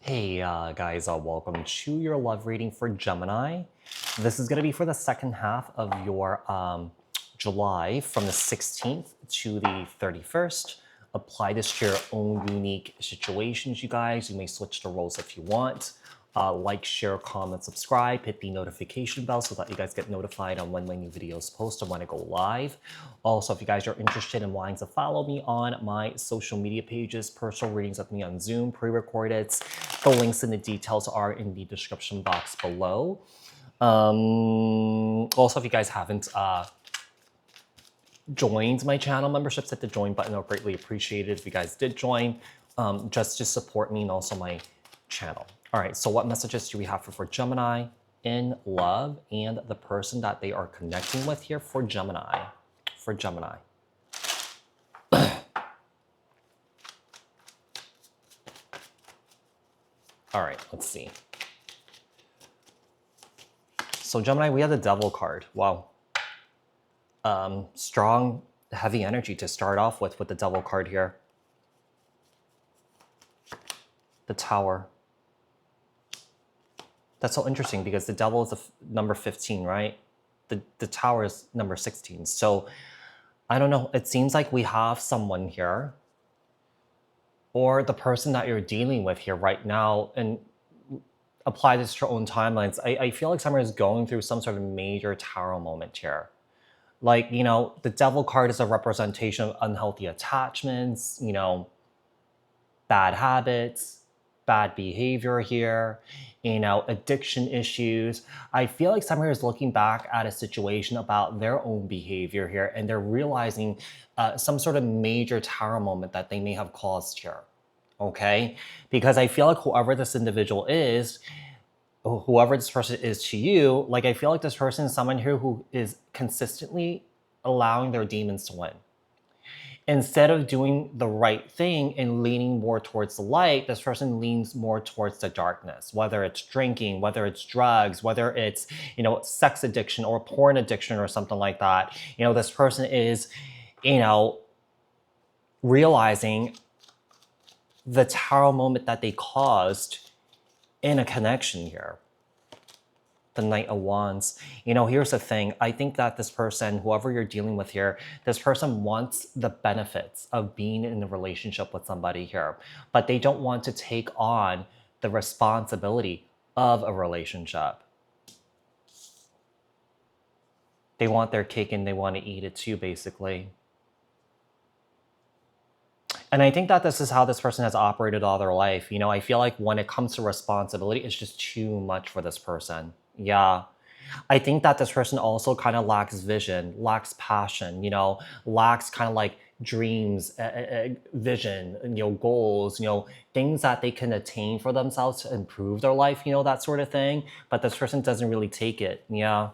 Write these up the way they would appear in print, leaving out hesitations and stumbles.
Hey guys, welcome to your love reading for Gemini. This is going to be for the second half of your July from the 16th to the 31st. Apply this to your own unique situations, you guys. You may switch the roles if you want. Like, share, comment, subscribe, hit the notification bell so that you guys get notified on when my new videos post or when I go live. Also, if you guys are interested in wanting to follow me on my social media pages, personal readings with me on Zoom, pre-recorded, the links and the details are in the description box below. Also, if you guys haven't joined my channel memberships, hit the join button. I'll greatly appreciate it if you guys did join, just to support me and also my channel. All right, so what messages do we have for Gemini in love and the person that they are connecting with here for Gemini? For Gemini. All right, let's see. So Gemini, we have the Devil card. Wow. Strong, heavy energy to start off with the Devil card here. The Tower. That's so interesting because the Devil is the number 15, right? The Tower is number 16. So I don't know. It seems like we have someone here, or the person that you're dealing with here right now, and apply this to your own timelines. I feel like someone is going through some sort of major Tower moment here. Like, you know, the Devil card is a representation of unhealthy attachments, you know, bad habits, bad behavior here, you know, addiction issues. I feel like someone is looking back at a situation about their own behavior here, and they're realizing some sort of major Tower moment that they may have caused here. Okay? Because I feel like whoever this individual is, whoever this person is to you, like, I feel like this person is someone here who is consistently allowing their demons to win. Instead of doing the right thing and leaning more towards the light, this person leans more towards the darkness, whether it's drinking, whether it's drugs, whether it's, you know, sex addiction or porn addiction or something like that. You know, this person is, you know, realizing the Tower moment that they caused in a connection here. The Knight of Wands. You know, here's the thing. I think that this person, whoever you're dealing with here, this person wants the benefits of being in a relationship with somebody here, but they don't want to take on the responsibility of a relationship. They want their cake and they want to eat it too, basically. And I think that this is how this person has operated all their life. You know, I feel like when it comes to responsibility, it's just too much for this person. Yeah. I think that this person also kind of lacks vision, lacks passion, you know, lacks kind of like dreams, vision, you know, goals, you know, things that they can attain for themselves to improve their life, you know, that sort of thing. But this person doesn't really take it. Yeah.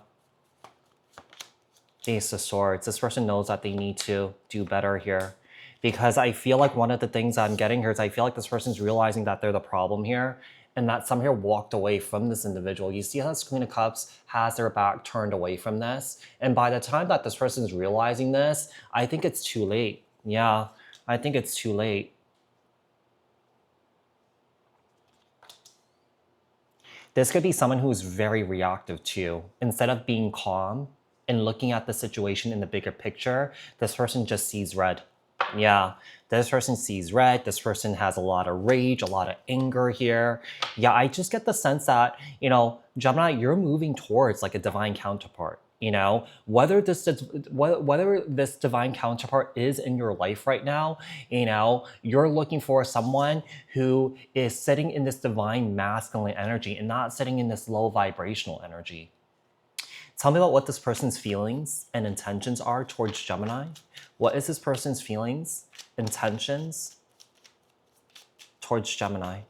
Ace of Swords. This person knows that they need to do better here. Because I feel like one of the things I'm getting here is I feel like this person's realizing that they're the problem here, and that some here walked away from this individual. You see how this Queen of Cups has their back turned away from this? And by the time that this person's realizing this, I think it's too late. Yeah, I think it's too late. This could be someone who's very reactive too. Instead of being calm and looking at the situation in the bigger picture, this person just sees red. Yeah, this person sees red. This person has a lot of rage, a lot of anger here. Yeah, I just get the sense that, you know, Gemini, you're moving towards like a divine counterpart. You know, whether this divine counterpart is in your life right now, you know, you're looking for someone who is sitting in this divine masculine energy and not sitting in this low vibrational energy. Tell me about what this person's feelings and intentions are towards Gemini. What is this person's feelings, intentions towards Gemini?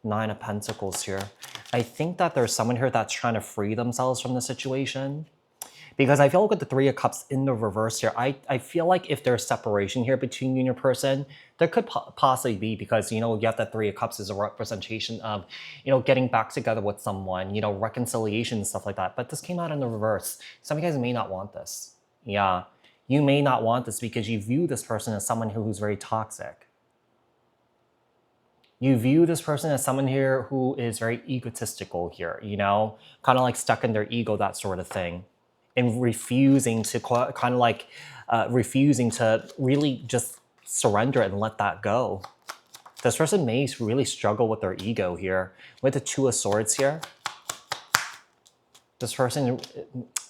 Nine of Pentacles here. I think that there's someone here that's trying to free themselves from the situation. Because I feel like with the Three of Cups in the reverse here, I feel like if there's separation here between you and your person, there could possibly be, because, you know, you have that Three of Cups as a representation of, you know, getting back together with someone, you know, reconciliation and stuff like that. But this came out in the reverse. Some of you guys may not want this. Yeah, you may not want this because you view this person as someone who's very toxic. You view this person as someone here who is very egotistical here, you know, kind of like stuck in their ego, that sort of thing, and refusing to kind of like refusing to really just surrender and let that go. This person may really struggle with their ego here. With the Two of Swords here, this person,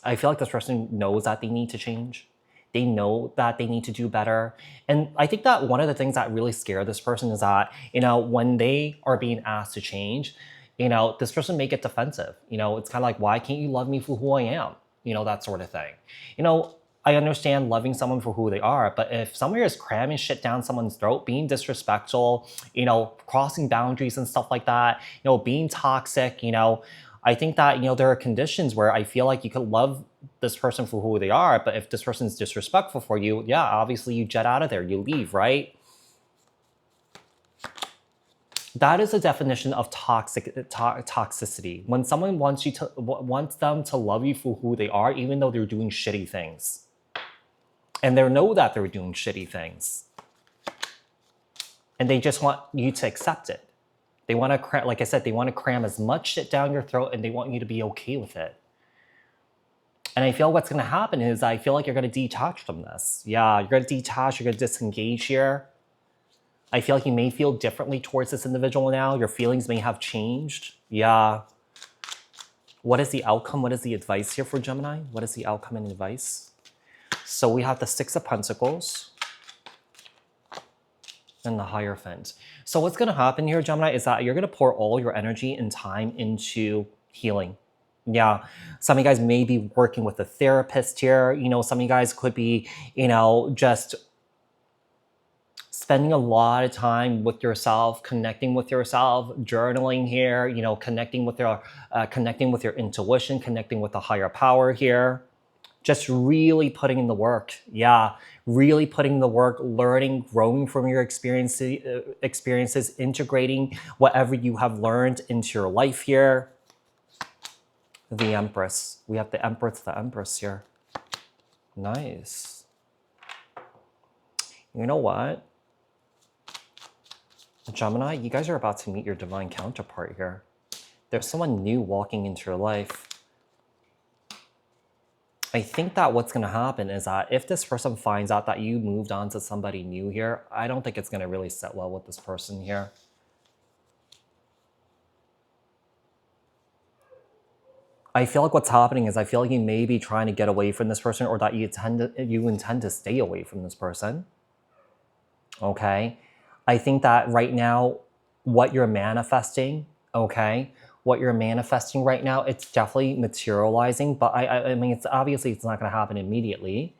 I feel like this person knows that they need to change. They know that they need to do better. And I think that one of the things that really scare this person is that, you know, when they are being asked to change, you know, this person may get defensive. You know, it's kind of like, why can't you love me for who I am? You know, that sort of thing. You know, I understand loving someone for who they are, but if someone is cramming shit down someone's throat, being disrespectful, you know, crossing boundaries and stuff like that, you know, being toxic, you know, I think that, you know, there are conditions where I feel like you could love this person for who they are, but if this person's disrespectful for you, yeah, obviously you jet out of there, you leave, right? That is a definition of toxicity. When someone wants them to love you for who they are, even though they're doing shitty things. And they know that they're doing shitty things. And they just want you to accept it. They want to cram, like I said, they want to cram as much shit down your throat and they want you to be okay with it. And I feel what's going to happen is I feel like you're going to detach from this. Yeah, you're going to detach, you're going to disengage here. I feel like you may feel differently towards this individual now. Your feelings may have changed. Yeah. What is the outcome? What is the advice here for Gemini? What is the outcome and advice? So we have the Six of Pentacles and the Hierophant. So what's going to happen here, Gemini, is that you're going to pour all your energy and time into healing. Yeah, some of you guys may be working with a therapist here. You know, some of you guys could be, you know, just spending a lot of time with yourself, connecting with yourself, journaling here, you know, connecting with your intuition, connecting with the higher power here. Just really putting in the work. Yeah, really putting in the work, learning, growing from your experiences, integrating whatever you have learned into your life here. The Empress. We have the Empress here. Nice. You know what? Gemini, you guys are about to meet your divine counterpart here. There's someone new walking into your life. I think that what's going to happen is that if this person finds out that you moved on to somebody new here, I don't think it's going to really sit well with this person here. I feel like what's happening is I feel like you may be trying to get away from this person or that you intend to stay away from this person. Okay? I think that right now, what you're manifesting, okay, what you're manifesting right now, it's definitely materializing, but I mean, it's obviously it's not going to happen immediately,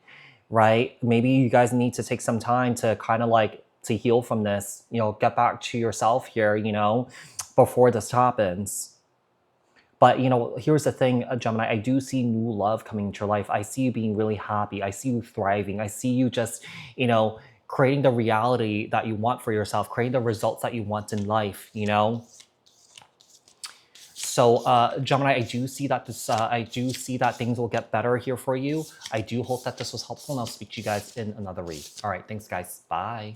right? Maybe you guys need to take some time to kind of like to heal from this, you know, get back to yourself here, you know, before this happens. But, you know, here's the thing, Gemini, I do see new love coming into your life. I see you being really happy. I see you thriving. I see you just, you know, creating the reality that you want for yourself, creating the results that you want in life, you know? So, Gemini, I do see that things will get better here for you. I do hope that this was helpful, and I'll speak to you guys in another read. All right, thanks, guys. Bye.